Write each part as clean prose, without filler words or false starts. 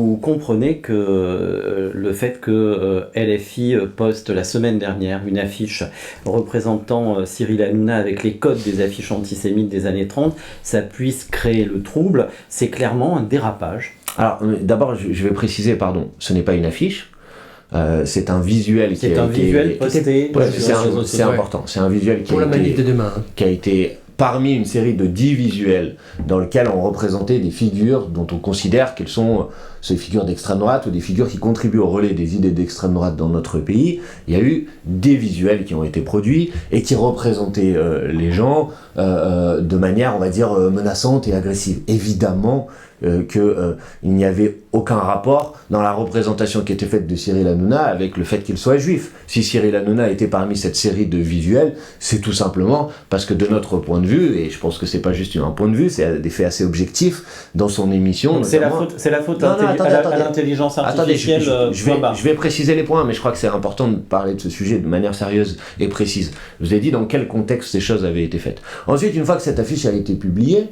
Vous comprenez que le fait que LFI poste la semaine dernière une affiche représentant Cyril Hanouna avec les codes des affiches antisémites des années 30, ça puisse créer le trouble, c'est clairement un dérapage. Alors d'abord je vais préciser, pardon, ce n'est pas une affiche. C'est un visuel qui a été posté. C'est important. C'est un visuel qui a été parmi une série de 10 visuels dans lesquels on représentait des figures dont on considère qu'elles sont ces figures d'extrême droite ou des figures qui contribuent au relais des idées d'extrême droite dans notre pays. Il y a eu des visuels qui ont été produits et qui représentaient les gens de manière, on va dire, menaçante et agressive. Évidemment qu'il n'y avait aucun rapport dans la représentation qui était faite de Cyril Hanouna avec le fait qu'il soit juif. Si Cyril Hanouna était parmi cette série de visuels, c'est tout simplement parce que de notre point de vue, et je pense que c'est pas juste un point de vue, c'est des faits assez objectifs dans son émission. Donc c'est la faute à l'intelligence artificielle. Je vais préciser les points, mais je crois que c'est important de parler de ce sujet de manière sérieuse et précise. Je vous ai dit dans quel contexte ces choses avaient été faites. Ensuite, une fois que cette affiche a été publiée,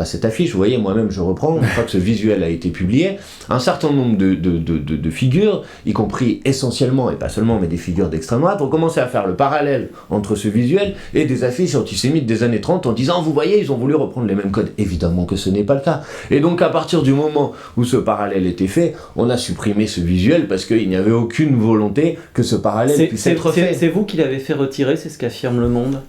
cette affiche, vous voyez, moi-même je reprends, une fois que ce visuel a été publié, un certain nombre de figures, y compris essentiellement, et pas seulement, mais des figures d'extrême droite, ont commencé à faire le parallèle entre ce visuel et des affiches antisémites des années 30 en disant, vous voyez, ils ont voulu reprendre les mêmes codes. Évidemment que ce n'est pas le cas. Et donc à partir du moment où ce parallèle était fait, on a supprimé ce visuel parce qu'il n'y avait aucune volonté que ce parallèle puisse être fait. C'est vous qui l'avez fait retirer, c'est ce qu'affirme Le Monde ?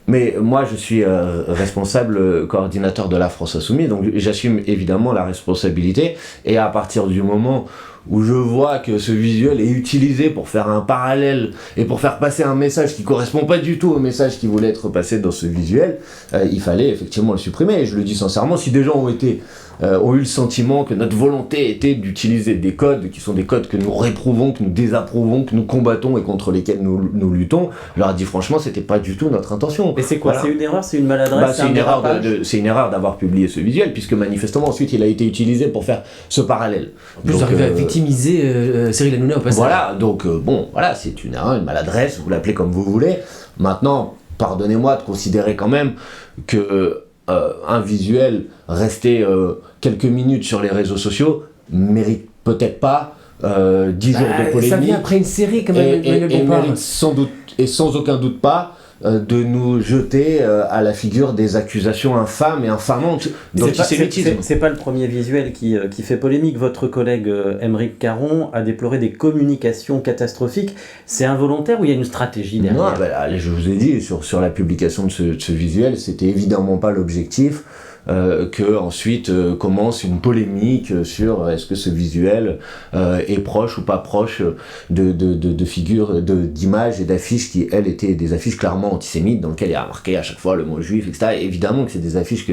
Mais moi, je suis responsable coordinateur de la France Insoumise, donc j'assume évidemment la responsabilité. Et à partir du moment où je vois que ce visuel est utilisé pour faire un parallèle et pour faire passer un message qui correspond pas du tout au message qui voulait être passé dans ce visuel, il fallait effectivement le supprimer. Et je le dis sincèrement, si des gens ont eu le sentiment que notre volonté était d'utiliser des codes qui sont des codes que nous réprouvons, que nous désapprouvons, que nous combattons et contre lesquels nous luttons, je leur ai dit franchement, c'était pas du tout notre intention. Et c'est quoi ? Voilà. C'est une erreur ? C'est une maladresse ? C'est une erreur d'avoir publié ce visuel, puisque manifestement ensuite il a été utilisé pour faire ce parallèle. Vous arrivez à victimiser Cyril Hanouna au passage. Voilà, donc voilà, c'est une erreur, une maladresse, vous l'appelez comme vous voulez. Maintenant, pardonnez-moi de considérer quand même que un visuel resté quelques minutes sur les réseaux sociaux mérite peut-être pas 10 jours de polémique. Ça vient après une série quand même. Et mérite sans doute, et sans aucun doute pas, de nous jeter à la figure des accusations infâmes et infamantes d'antisémitisme. C'est pas le premier visuel qui fait polémique. Votre collègue Aymeric Caron a déploré des communications catastrophiques. C'est involontaire ou il y a une stratégie derrière ? Non, je vous ai dit, sur la publication de ce visuel, c'était évidemment pas l'objectif. Que ensuite commence une polémique sur est-ce que ce visuel est proche ou pas proche de figures, d'images et d'affiches qui, elles, étaient des affiches clairement antisémites dans lesquelles il y a marqué à chaque fois le mot juif, etc. Et évidemment que c'est des affiches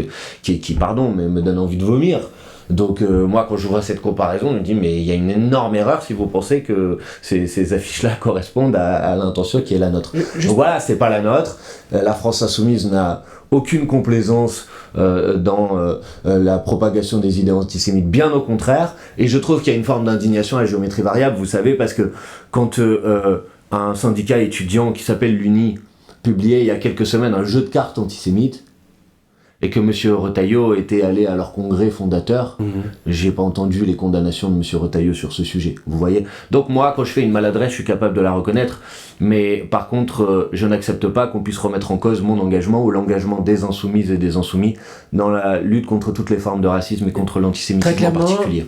qui pardon, mais me donnent envie de vomir. Donc moi quand je vois cette comparaison, je me dis mais il y a une énorme erreur si vous pensez que ces affiches-là correspondent à l'intention qui est la nôtre. Donc voilà, c'est pas la nôtre. La France Insoumise n'a aucune complaisance dans la propagation des idées antisémites, bien au contraire, et je trouve qu'il y a une forme d'indignation à géométrie variable, vous savez, parce que quand un syndicat étudiant qui s'appelle l'UNI publiait il y a quelques semaines un jeu de cartes antisémite, et que M. Retailleau était allé à leur congrès fondateur, j'ai pas entendu les condamnations de M. Retailleau sur ce sujet, vous voyez. Donc moi, quand je fais une maladresse, je suis capable de la reconnaître, mais par contre, je n'accepte pas qu'on puisse remettre en cause mon engagement ou l'engagement des insoumises et des insoumis dans la lutte contre toutes les formes de racisme et contre l'antisémitisme en particulier.